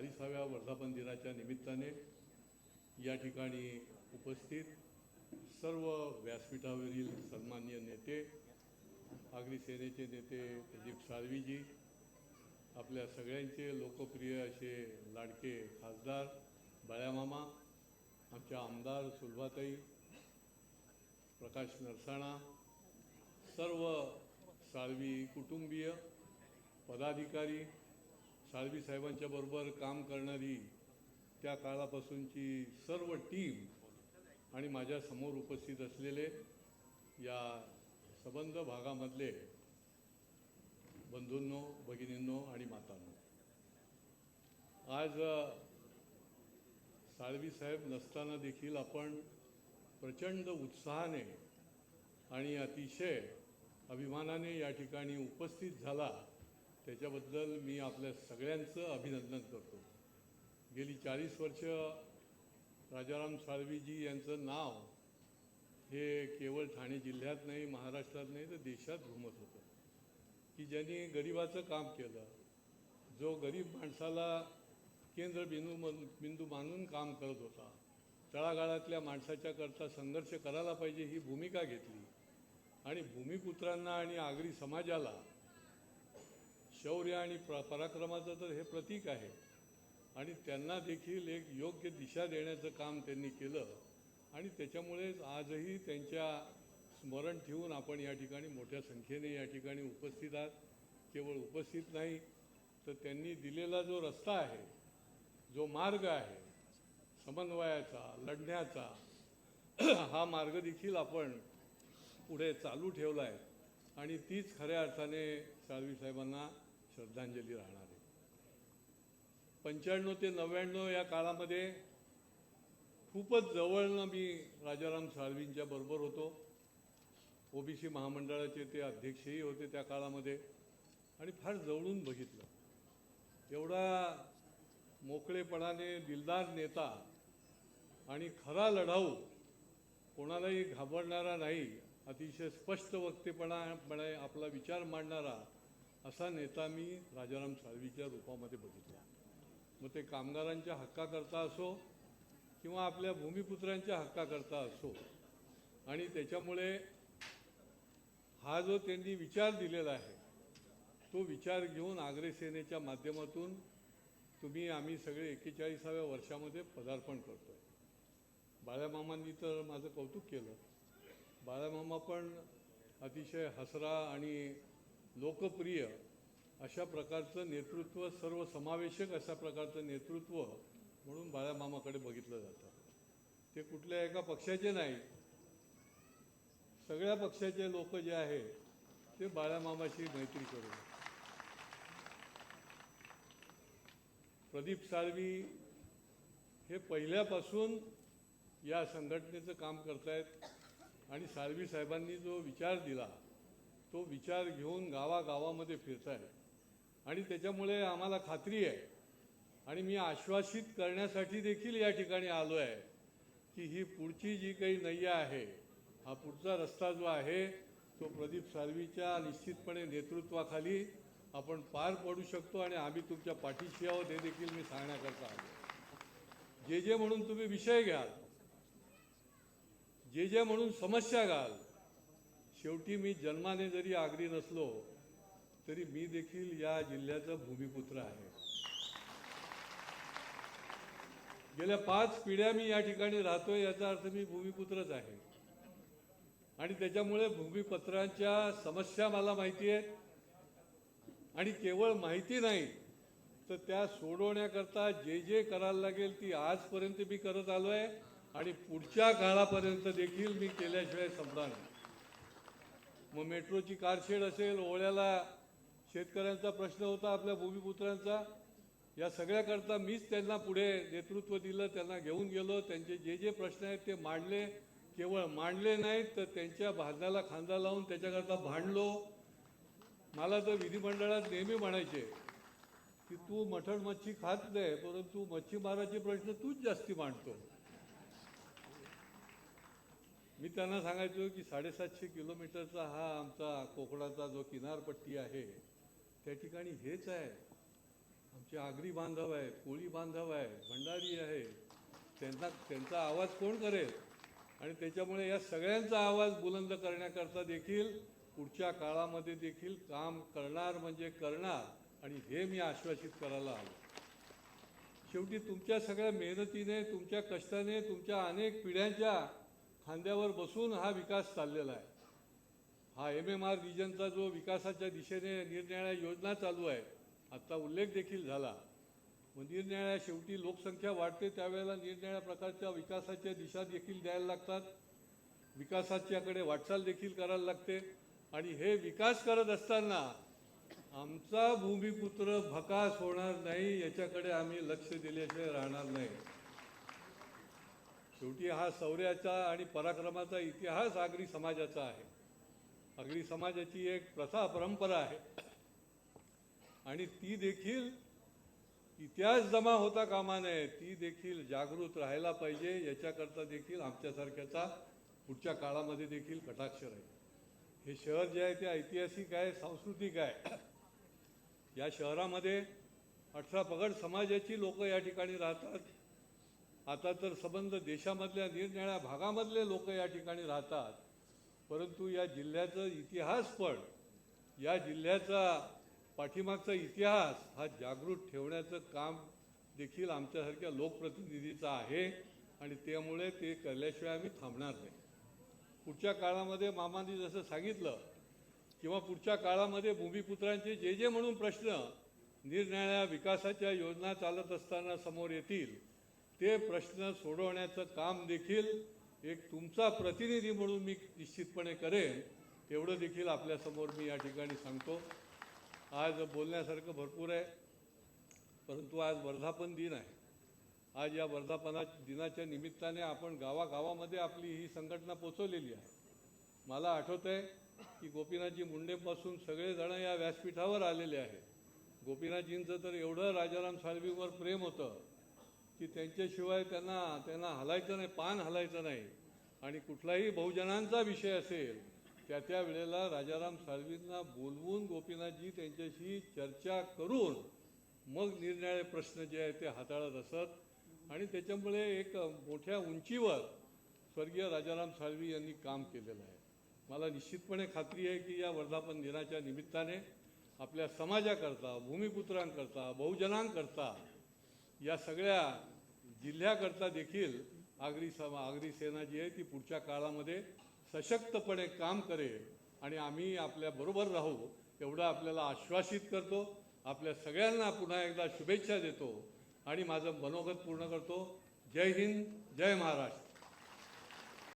40व्या वर्धापन दिनाच्या निमित्ताने या ठिकाणी उपस्थित सर्व व्यासपीठावरील सन्माननीय नेते, आगरी सेनेचे नेते प्रदीप साळवीजी, आपल्या सगळ्यांचे लोकप्रिय असे लाडके खासदार बाळ्यामामा, आमच्या आमदार सुलभाताई, प्रकाश नरसाणा, सर्व साळवी कुटुंबीय, पदाधिकारी, साळवी साहेबांच्या बरोबर काम करणारी त्या काळापासूनची सर्व टीम आणि माझ्या समोर उपस्थित असलेले या संबंध भागामधले बंधूंनो, भगिनींनो आणि मातांनो, आज साळवी साहेब नसताना देखील आपण प्रचंड उत्साहाने आणि अतिशय अभिमानाने या ठिकाणी उपस्थित झाला, त्याच्याबद्दल मी आपल्या सगळ्यांचं अभिनंदन करतो। गेली 40 वर्ष राजाराम साळवीजी यांचं नाव हे केवळ ठाणे जिल्ह्यात नाही, महाराष्ट्रात नाही तर देशात घुमत होतं की ज्यांनी गरिबाचं काम केलं, जो गरीब माणसाला केंद्रबिंदू मानून काम करत होता, तळागाळातल्या माणसाच्या करता संघर्ष करायला पाहिजे ही भूमिका घेतली आणि भूमिपुत्रांना आणि आगरी समाजाला शौर्य आणि पराक्रमाचं तर हे प्रतीक आहे आणि त्यांना देखील एक योग्य दिशा देण्याचं काम त्यांनी केलं आणि त्याच्यामुळेच आजही त्यांच्या स्मरण ठेवून आपण या ठिकाणी मोठ्या संख्येने या ठिकाणी उपस्थित आहात। केवळ उपस्थित नाही तर त्यांनी दिलेला जो रस्ता आहे, जो मार्ग आहे समन्वयाचा, लढण्याचा, हा मार्ग देखील आपण पुढे चालू ठेवला आहे आणि तीच खऱ्या अर्थाने साळवी साहेबांना श्रद्धांजली राहणार आहे। 95 ते 99 या काळामध्ये खूपच जवळनं मी राजाराम साळवींच्या बरोबर होतो। ओबीसी महामंडळाचे ते अध्यक्षही होते त्या काळामध्ये आणि फार जवळून बघितलं। एवढा मोकळेपणाने दिलदार नेता आणि खरा लढाऊ, कोणालाही घाबरणारा नाही, अतिशय स्पष्ट वक्तेपणाने आपला विचार मांडणारा असा नेता मी राजाराम साळवीच्या रूपामध्ये बघितला। मग ते कामगारांच्या हक्काकरता असो किंवा आपल्या भूमिपुत्रांच्या हक्काकरता असो, आणि त्याच्यामुळे हा जो त्यांनी विचार दिलेला आहे तो विचार घेऊन आगरी सेनेच्या माध्यमातून आम्ही सगळे 41व्या वर्षामध्ये पदार्पण करतोय। बाळ्यामामांनी तर माझं कौतुक केलं। बाळ्यामामा पण अतिशय हसरा आणि लोकप्रिय अशा प्रकारचं नेतृत्व, सर्वसमावेशक अशा प्रकारचं नेतृत्व म्हणून बाळ्यामामाकडे बघितलं जातं। ते कुठल्या एका पक्षाचे नाही, सगळ्या पक्षाचे लोक जे आहे ते बाळ्यामामाशी मैत्री करून। प्रदीप साळवी हे पहिल्यापासून या संघटनेचं काम करतायत आणि साळवी साहेबांनी जो विचार दिला तो विचार घेऊन गावागावामध्ये फिरतायत आणि त्याच्यामुळे आम्हाला खात्री आहे आणि मी आश्वासित करण्यासाठी देखील या ठिकाणी आलो आहे की ही पुढची जी काही नैया आहे, हा पुढचा रस्ता जो आहे तो प्रदीप साळवीच्या निश्चितपणे नेतृत्वाखाली आपण पार पडू शकतो आणि आम्ही तुमच्या पाठीशी आहोत हे देखील मी सांगण्याकरता आलो। जे म्हणून तुम्ही विषय घ्याल, जे म्हणून समस्या घाल, शेवटी मी जन्माने जरी आगरी नसलो तरी मी देखील या जिल्ह्याचा भूमिपुत्र आहे। गेल्या 5 पिढ्या मी या ठिकाणी राहतोय, याचा अर्थ मी भूमिपुत्रच आहे आणि त्याच्यामुळे भूमिपुत्रांच्या समस्या मला माहिती आहेत आणि केवळ माहिती नाही तर त्या सोडवण्याकरता जे करायला लागेल ती आजपर्यंत मी करत आलोय आणि पुढच्या काळापर्यंत देखील मी केल्याशिवाय संपणार नाही। मग मेट्रोची कारशेड असेल, ओळ्याला शेतकऱ्यांचा प्रश्न होता आपल्या भूमिपुत्रांचा, या सगळ्याकरता मीच त्यांना पुढे नेतृत्व दिलं, त्यांना घेऊन गेलो, त्यांचे जे प्रश्न आहेत ते मांडले, केवळ मांडले नाहीत तर त्यांच्या भाजण्याला खांदा लावून त्याच्याकरता भांडलो। मला तर विधिमंडळात नेहमी म्हणायचे की तू मटण मच्छी खात नाही परंतु मच्छीमाराचे प्रश्न तूच जास्ती मांडतो। मी त्यांना सांगायचो की 750 किलोमीटरचा हा आमचा कोकणाचा जो किनारपट्टी आहे त्या ठिकाणी हेच आहे आमचे आगरी बांधव आहेत, कोळी बांधव आहे, भंडारी आहे, त्यांचा आवाज कोण करेल? आणि त्याच्यामुळे या सगळ्यांचा आवाज बुलंद करण्याकरता देखील पुढच्या काळामध्ये देखील काम करणार म्हणजे करणार, आणि हे मी आश्वासित करायला आलो. शेवटी तुमच्या सगळ्या मेहनतीने, तुमच्या कष्टाने, तुमच्या अनेक पिढ्यांच्या खांद्यावर बसून हा विकास चाललेला आहे. हा MMR रिजनचा जो विकासाच्या दिशेने निरनिराळ्या योजना चालू आहे, आत्ता उल्लेख देखील झाला. निरनिराळ्या शेवटी लोकसंख्या वाढते त्यावेळेला निरनिराळ्या प्रकारच्या विकासाच्या दिशा देखील द्यायला लागतात, विकासाच्याकडे वाटचाल देखील करायला लागते. आणि हे विकास करत असताना आमचा भूमिपुत्र भकास होणार नाही याच्याकडे आम्ही लक्ष दिल्याशिवाय राहणार नाही. शेवटी हा शौर्याचा आणि पराक्रमाचा इतिहास आगरी समाजाचा आहे. आगरी समाजाची एक प्रथा परंपरा आहे आणि ती देखील इतिहास जमा होता कामा नये, ती देखील जागृत राहायला पाहिजे. याच्याकरता देखील आमच्यासारख्याचा पुढच्या काळामध्ये देखील कटाक्ष राहील. हे शहर जे आहे ते ऐतिहासिक आहे, सांस्कृतिक आहे. या शहरामध्ये 18 पगड समाजाची लोक या ठिकाणी राहतात. आता तर संबंध देशामधल्या निरनिराळ्या भागामधले लोक या ठिकाणी राहतात. परंतु या जिल्ह्याचा इतिहास पण, या जिल्ह्याचा पाठीमागचा इतिहास हा जागृत ठेवण्याचं काम देखील आमच्यासारख्या लोकप्रतिनिधीचा आहे आणि त्यामुळे ते केल्याशिवाय आम्ही थांबणार नाही. पुढच्या काळामध्ये मामांनी जसं सांगितलं, किंवा पुढच्या काळामध्ये भूमिपुत्रांचे जे जे म्हणून प्रश्न निरनिराळ्या विकासाच्या योजना चालत असताना समोर येतील, ते प्रश्न सोडवण्याचं काम देखील एक तुमचा प्रतिनिधी म्हणून मी निश्चितपणे करेन. एवढं देखील आपल्यासमोर मी या ठिकाणी सांगतो. आज बोलण्यासारखं भरपूर आहे, परंतु आज वर्धापन दिन आहे. आज या वर्धापना दिनाच्या निमित्ताने आपण गावागावामध्ये आपली ही संघटना पोचवलेली आहे. मला आठवतं आहे की गोपीनाथजी मुंडेपासून सगळेजण या व्यासपीठावर आलेले आहेत. गोपीनाथजींचं तर एवढं राजाराम साळवींवर प्रेम होतं की त्यांच्याशिवाय त्यांना हलायचं नाही, पान हलायचं नाही. आणि कुठलाही बहुजनांचा विषय असेल त्या वेळेला राजाराम साळवींना बोलवून गोपीनाथजी त्यांच्याशी चर्चा करून मग निरनिराळे प्रश्न जे आहेत ते हाताळत असत. आणि त्याच्यामुळे एक मोठ्या उंचीवर स्वर्गीय राजाराम साळवी यांनी काम केलेलं आहे. मला निश्चितपणे खात्री आहे की या वर्धापन दिनाच्या निमित्ताने आपल्या समाजाकरता, भूमिपुत्रांकरता, बहुजनांकरता, या सगळ्या जिल्ह्याकरता देखील आगरी सेना जी आहे ती पुढच्या काळामध्ये सशक्तपणे काम करेल आणि आम्ही आपल्याबरोबर राहू एवढं आपल्याला आश्वासित करतो. आपल्या सगळ्यांना पुन्हा एकदा शुभेच्छा देतो आणि माझं मनोगत पूर्ण करतो. जय हिंद, जय महाराष्ट्र.